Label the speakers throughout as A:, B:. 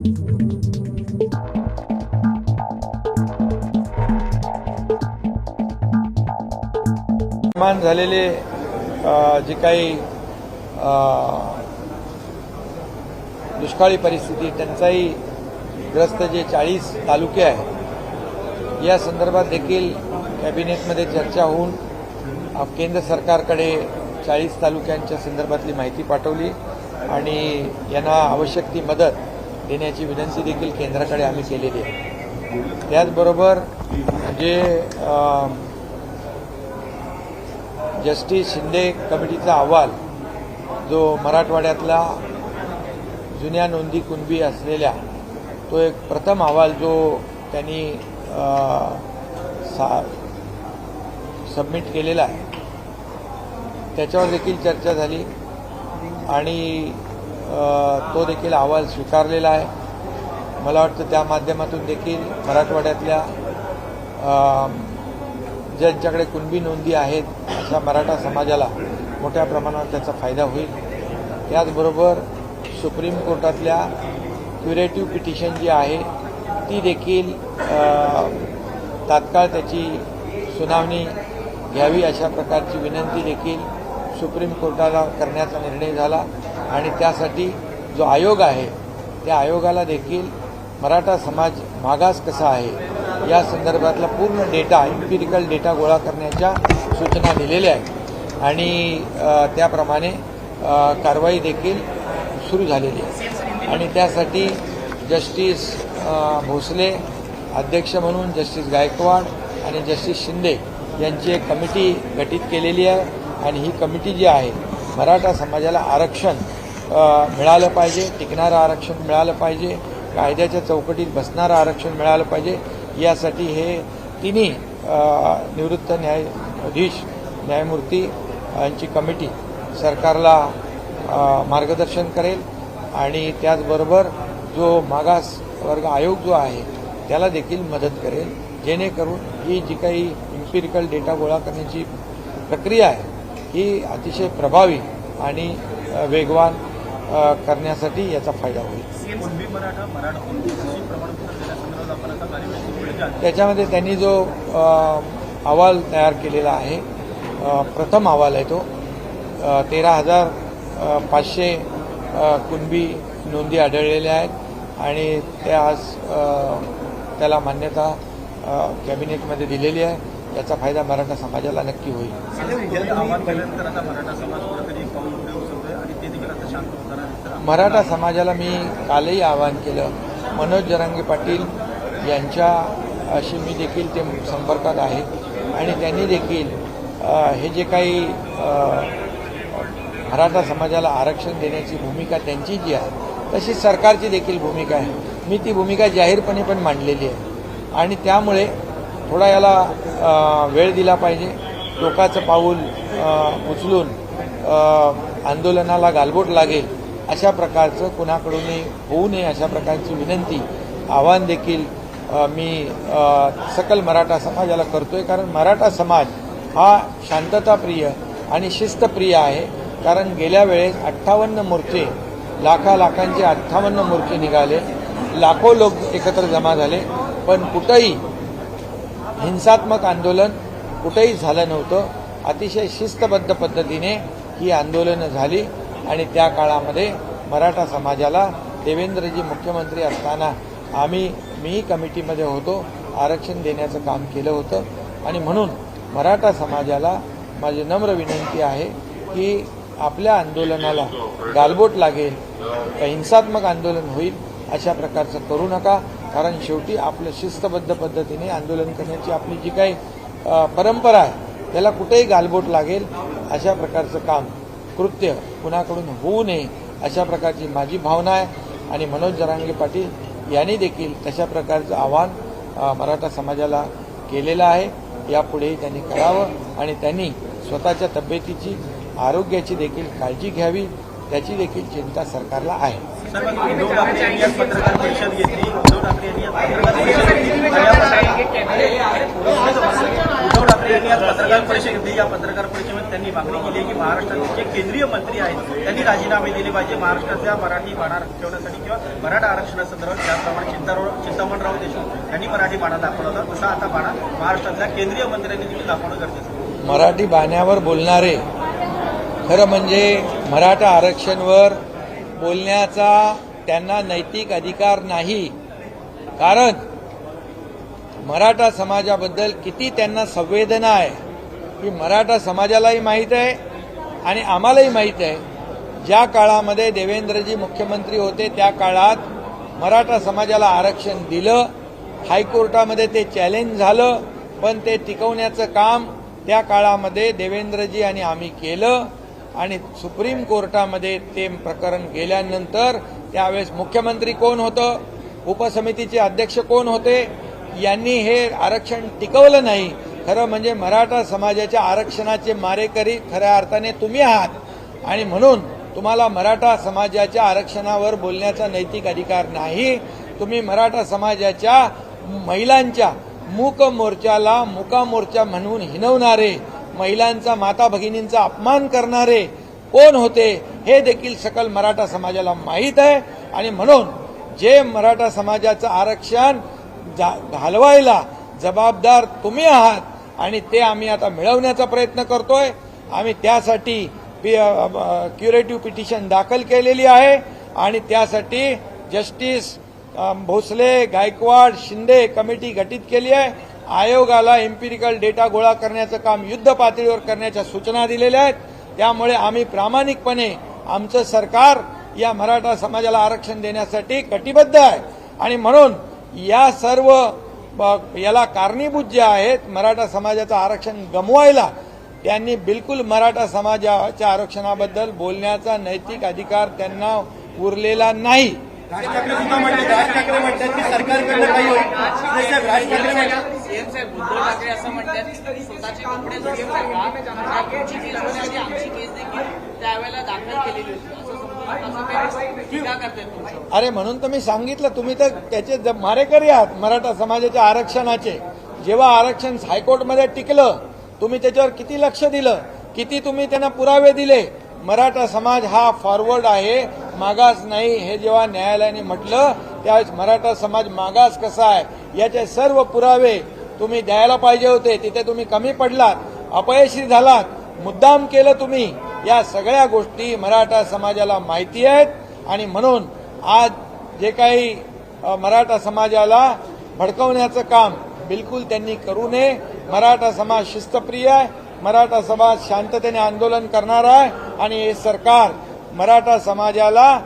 A: निर्माण झालेले जे काही दुष्काळी परिस्थिती, टंचाई ग्रस्त जे 40 तालुके आहेत, या संदर्भात देखील कॅबिनेटमध्ये चर्चा होऊन केंद्र सरकारकडे 40 तालुक्यांच्या संदर्भातली माहिती पाठवली आणि यांना आवश्यक ती मदत देण्याची विनंती देखील केंद्राकडे आम्ही केलेली आहे। त्याचबरोबर जे जस्टिस शिंदे कमिटीचा अहवाल जो मराठवाड्यातला जुन्या नोंदी कुणबी असलेल्या तो एक प्रथम अहवाल जो त्यांनी सबमिट केलेला आहे, त्याच्यावर देखील चर्चा झाली आणि तो देखील अहवाल स्वीकारलेला आहे। मला वाटतं त्या माध्यमातून देखील मराठवाड्यातल्या ज्यांच्याकडे कुणबी नोंदी आहेत अशा मराठा समाजाला मोठ्या प्रमाणावर त्याचा फायदा होईल। त्याचबरोबर सुप्रीम कोर्टातल्या क्युरेटिव्ह पिटिशन जी आहे ती देखील तात्काळ त्याची सुनावणी घ्यावी अशा प्रकारची विनंती देखील सुप्रीम कोर्टाला करण्याचा निर्णय झाला आणि त्यासाठी जो आयोग आहे त्या आयोगाला देखील मराठा समाज मागास कसा आहे या संदर्भातला पूर्ण डेटा, एम्पिरिकल डेटा गोळा करण्याच्या सूचना दिलेल्या आहेत आणि त्याप्रमाणे कारवाई देखील सुरू झालेली आहे आणि त्यासाठी जस्टिस भोसले अध्यक्ष म्हणून जस्टिस गायकवाड आणि जस्टिस शिंदे यांची एक कमिटी गठीत केलेली आहे आणि ही कमिटी जी आहे मराठा समाजाला आरक्षण मिळालं पाहिजे, टिकणारं आरक्षण मिळालं पाहिजे, कायद्याच्या चौकटीत बसणारं आरक्षण मिळालं पाहिजे, यासाठी हे तिन्ही निवृत्त न्यायाधीश न्यायमूर्ती यांची कमिटी सरकारला मार्गदर्शन करेल आणि त्याचबरोबर जो मागास वर्ग आयोग जो आहे त्याला देखील मदत करेल, जेणेकरून ही जी काही एम्पिरिकल डेटा गोळा करण्याची प्रक्रिया आहे ही अतिशय प्रभावी आणि वेगवान करण्यासाठी याचा फायदा होईल। त्याच्यामध्ये त्यांनी जो अहवाल तयार केलेला आहे, प्रथम अहवाल आहे तो 13,500 कुणबी नोंदी आढळलेल्या आहेत आणि त्या आज त्याला मान्यता कॅबिनेटमध्ये दिलेली आहे। याचा फायदा मराठा समाजाला नक्की होईल। मराठा समाजाला मी कालही आवाहन केलं, मनोज जरांगे पाटील यांच्याशी मी देखील ते संपर्कात आहे आणि त्यांनी देखील हे जे काही मराठा समाजाला आरक्षण देण्याची भूमिका त्यांची जी आहे तशीच सरकारची देखील भूमिका आहे, मी ती भूमिका जाहीरपणे पण मांडलेली आहे आणि त्यामुळे थोडा याला वेळ दिला पाहिजे। टोकाचं पाऊल उचलून आंदोलनाला गालबोट लागेल अशा प्रकारचं कुणाकडूनही होऊ नये अशा प्रकारची विनंती, आवाहन देखील मी सकल मराठा समाजाला करतोय। कारण मराठा समाज हा शांतताप्रिय आणि शिस्तप्रिय आहे। कारण गेल्या वेळेस 58 मोर्चे, लाखांचे 58 मोर्चे निघाले, लाखो लोक एकत्र जमा झाले, पण कुठंही हिंसात्मक आंदोलन कुठेही झालं नव्हतं। अतिशय शिस्तबद्ध पद्धतीने ही आंदोलनं झाली आणि त्या काळामध्ये मराठा समाजाला देवेंद्रजी मुख्यमंत्री असताना मी कमिटीमध्ये होतो, आरक्षण देण्याचं काम केलं होतं आणि म्हणून मराठा समाजाला माझी नम्र विनंती आहे की आपल्या आंदोलनाला गालबोट लागेल, हिंसात्मक आंदोलन होईल अशा प्रकारचं करू नका। कारण शेवटी आपलं शिस्तबद्ध पद्धतीने आंदोलन करण्याची आपली जी काही परंपरा आहे त्याला कुठेही गालबोट लागेल अशा प्रकारचं काम, कृत्य कुणाकडून होऊ नये अशा प्रकारची माझी भावना आहे आणि मनोज जरांगे पाटील यांनी देखील तशा प्रकारचं आवाहन मराठा समाजाला केलेलं आहे। यापुढेही त्यांनी करावं आणि त्यांनी स्वतःच्या तब्येतीची, आरोग्याची देखील काळजी घ्यावी, त्याची देखील चिंता सरकारला आहे।
B: उद्धव ठाकरे यांनी आज पत्रकार परिषद घेतली। उद्धव ठाकरे यांनी आज पत्रकार पत्रकार परिषद घेतली. या पत्रकार परिषदेमध्ये त्यांनी मागणी केली आहे की महाराष्ट्राचे जे केंद्रीय मंत्री आहेत त्यांनी राजीनामे दिले पाहिजे. महाराष्ट्रातल्या मराठी बाणा ठेवण्यासाठी किंवा मराठा आरक्षणासंदर्भात ज्याप्रमाणे चिंतामणराव देशमुख यांनी मराठी बाणा दाखवला होता तसा आता बाणा महाराष्ट्रातल्या केंद्रीय मंत्र्यांनी देखील दाखवणं गरजेचं आहे.
A: मराठी बाण्यावर बोलणारे खरं म्हणजे मराठा आरक्षणवर बोलण्याचा त्यांना नैतिक अधिकार नाही. कारण मराठा समाजाबद्दल किती त्यांना संवेदना आहे ही मराठा समाजालाही माहीत आहे आणि आम्हालाही माहीत आहे. ज्या काळामध्ये देवेंद्रजी मुख्यमंत्री होते त्या काळात मराठा समाजाला आरक्षण दिलं. हायकोर्टामध्ये ते चॅलेंज झालं पण ते टिकवण्याचं काम त्या काळामध्ये देवेंद्रजी आणि आम्ही केलं आणि सुप्रीम कोर्टामध्ये ते प्रकरण गेल्यानंतर त्यावेळेस मुख्यमंत्री कोण होतं, उपसमितीचे अध्यक्ष कोण होते, यांनी हे आरक्षण टिकवलं नाही. खरं म्हणजे मराठा समाजाच्या आरक्षणाचे मारेकरी खऱ्या अर्थाने तुम्ही आहात आणि म्हणून तुम्हाला मराठा समाजाच्या आरक्षणावर बोलण्याचा नैतिक अधिकार नाही. तुम्ही मराठा समाजाच्या महिलांच्या मूक मोर्चाला मुका मोर्चा म्हणून हिणवणारे, महिलांचा माता भगिनींचा अपमान करणारे कोण होते हे देखील सकल मराठा समाजाला माहीत आहे आणि म्हणून जे मराठा समाजाचं आरक्षण घालवायला जबाबदार तुम्ही आहात आणि ते आम्ही आता मिळवण्याचा प्रयत्न करतोय. आम्ही त्यासाठी क्युरेटिव्ह पिटिशन दाखल केलेली आहे आणि त्यासाठी जस्टिस भोसले, गायकवाड, शिंदे कमिटी गठीत केली आहे. आयोगाला एम्पिरिकल डेटा गोळा करण्याचं काम युद्ध पातळीवर करण्याच्या सूचना दिलेल्या आहेत. त्यामुळे आम्ही प्रामाणिकपणे आमचं सरकार या मराठा समाजाला आरक्षण देण्यासाठी कटिबद्ध आहे आणि म्हणून या सर्व याला कारणीभूत जे आहेत मराठा समाजाचं आरक्षण गमवायला त्यांनी बिलकुल मराठा समाजाच्या आरक्षणाबद्दल बोलण्याचा नैतिक अधिकार त्यांना उरलेला नाही.
B: राज ठाकरे सुद्धा म्हणले, राज ठाकरे म्हणतात की सरकारकडनं काही होईल. राज ठाकरे म्हणतात
C: सीएम साहेब उद्धव ठाकरे असं म्हणतात की स्वतःचे कपडे धुवून टाका. तुमची केस होण्याआधी आमची केस देखील त्यावेळेला दाखल केलेली होती असं टीका करतायत तुमचं.
A: अरे म्हणून तर मी सांगितलं, तुम्ही तर त्याचे मारेकरी आहात मराठा समाजाच्या आरक्षणाचे. जेव्हा आरक्षण हायकोर्टमध्ये टिकलं तुम्ही त्याच्यावर किती लक्ष दिलं, किती तुम्ही त्यांना पुरावे दिले. मराठा समाज हा फॉरवर्ड आहे, मागास नाही हे जेव्हा न्यायालयाने म्हटलं त्यावेळेस मराठा समाज मागास कसा आहे याचे सर्व पुरावे तुम्ही द्यायला पाहिजे होते. तिथे तुम्ही कमी पडलात, अपयशी झालात, मुद्दाम केलं तुम्ही. या सगळ्या गोष्टी मराठा समाजाला माहिती आहेत आणि म्हणून आज जे काही मराठा समाजाला भडकवण्याचं काम बिलकुल त्यांनी करू नये. मराठा समाज शिस्तप्रिय आहे, मराठा समाज शांततेने आंदोलन करणार आहे आणि हे सरकार मराठा समाजाला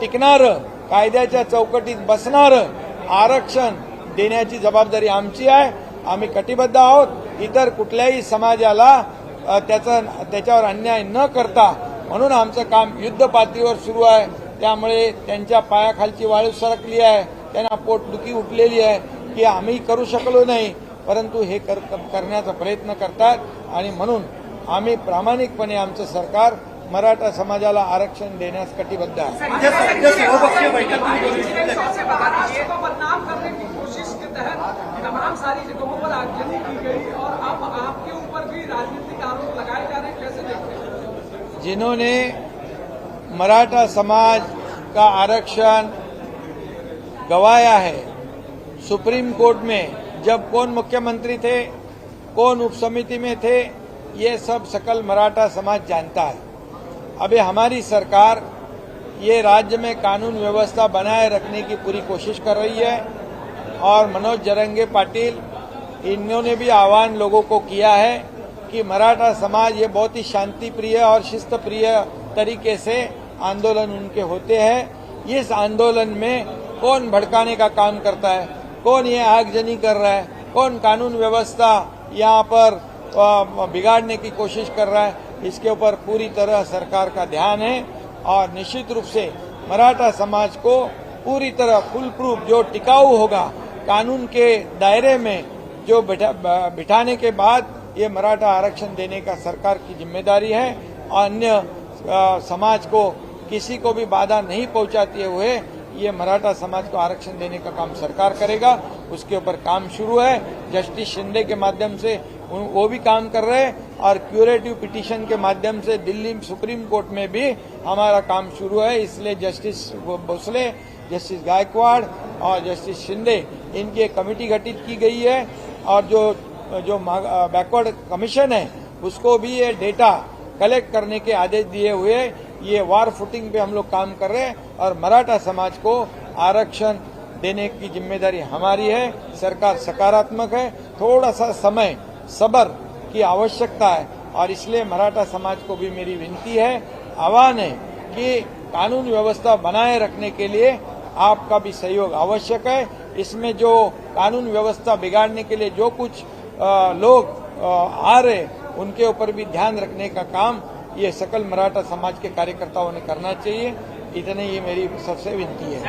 A: टिकणारं, कायद्याच्या चौकटीत बसणारं आरक्षण देण्याची जबाबदारी आमची आहे. आम्ही कटिबद्ध आहोत. इतर कुठल्याही समाजाला त्याच्यावर अन्याय न करता म्हणून आमचं काम युद्ध पातळीवर सुरू आहे. त्यामुळे त्यांच्या पायाखालची वाळू सरकली आहे, त्यांना पोटदुखी उठलेली आहे की आम्ही करू शकलो नाही, परंतु हे करण्याचा प्रयत्न करतात आणि म्हणून आम्ही प्रामाणिकपणे आमचं सरकार मराठा समाजाला आरक्षण देण्यास कटिबद्ध आहे.
B: सर्वपक्षीय बैठक
D: बदनाम करने की कोशिश के तहत तमाम सारी जगहों पर आगजनी की गई और अब आपके ऊपर भी राजनीतिक आरोप लगाए जा रहे हैं, कैसे देखते हैं?
A: जिन्होंने मराठा समाज का आरक्षण गंवाया है, सुप्रीम कोर्ट में जब कौन मुख्यमंत्री थे, कौन उपसमिति में थे, ये सब सकल मराठा समाज जानता है. अभी हमारी सरकार ये राज्य में कानून व्यवस्था बनाए रखने की पूरी कोशिश कर रही है और मनोज जरंगे पाटिल इन्होंने भी आह्वान लोगों को किया है कि मराठा समाज ये बहुत ही शांति प्रिय और शिस्त प्रिय तरीके से आंदोलन उनके होते हैं. इस आंदोलन में कौन भड़काने का काम करता है, कौन ये आगजनी कर रहा है, कौन कानून व्यवस्था यहाँ पर बिगाड़ने की कोशिश कर रहा है, इसके ऊपर पूरी तरह सरकार का ध्यान है और निश्चित रूप से मराठा समाज को पूरी तरह फुल प्रूफ जो टिकाऊ होगा कानून के दायरे में जो बिठाने के बाद ये मराठा आरक्षण देने का सरकार की जिम्मेदारी है और अन्य समाज को किसी को भी बाधा नहीं पहुंचाते हुए ये मराठा समाज को आरक्षण देने का काम सरकार करेगा. उसके ऊपर काम शुरू है. जस्टिस शिंदे के माध्यम से वो भी काम कर रहे हैं और क्यूरेटिव पिटीशन के माध्यम से दिल्ली सुप्रीम कोर्ट में भी हमारा काम शुरू है। इसलिए जस्टिस भोसले, जस्टिस गायकवाड़ और जस्टिस शिंदे इनकी एक कमेटी गठित की गई है और जो बैकवर्ड कमीशन है उसको भी ये डेटा कलेक्ट करने के आदेश दिए हुए ये वार फुटिंग पे हम लोग काम कर रहे हैं और मराठा समाज को आरक्षण देने की जिम्मेदारी हमारी है। सरकार सकारात्मक है, थोड़ा सा समय सब्र की आवश्यकता है और इसलिए मराठा समाज को भी मेरी विनती है, आह्वान है कि कानून व्यवस्था बनाए रखने के लिए आपका भी सहयोग आवश्यक है। इसमें जो कानून व्यवस्था बिगाड़ने के लिए जो कुछ लोग आ रहे उनके ऊपर भी ध्यान रखने का काम ये सकल मराठा समाज के कार्यकर्ताओं ने करना चाहिए। इतने ही मेरी सबसे विनती है।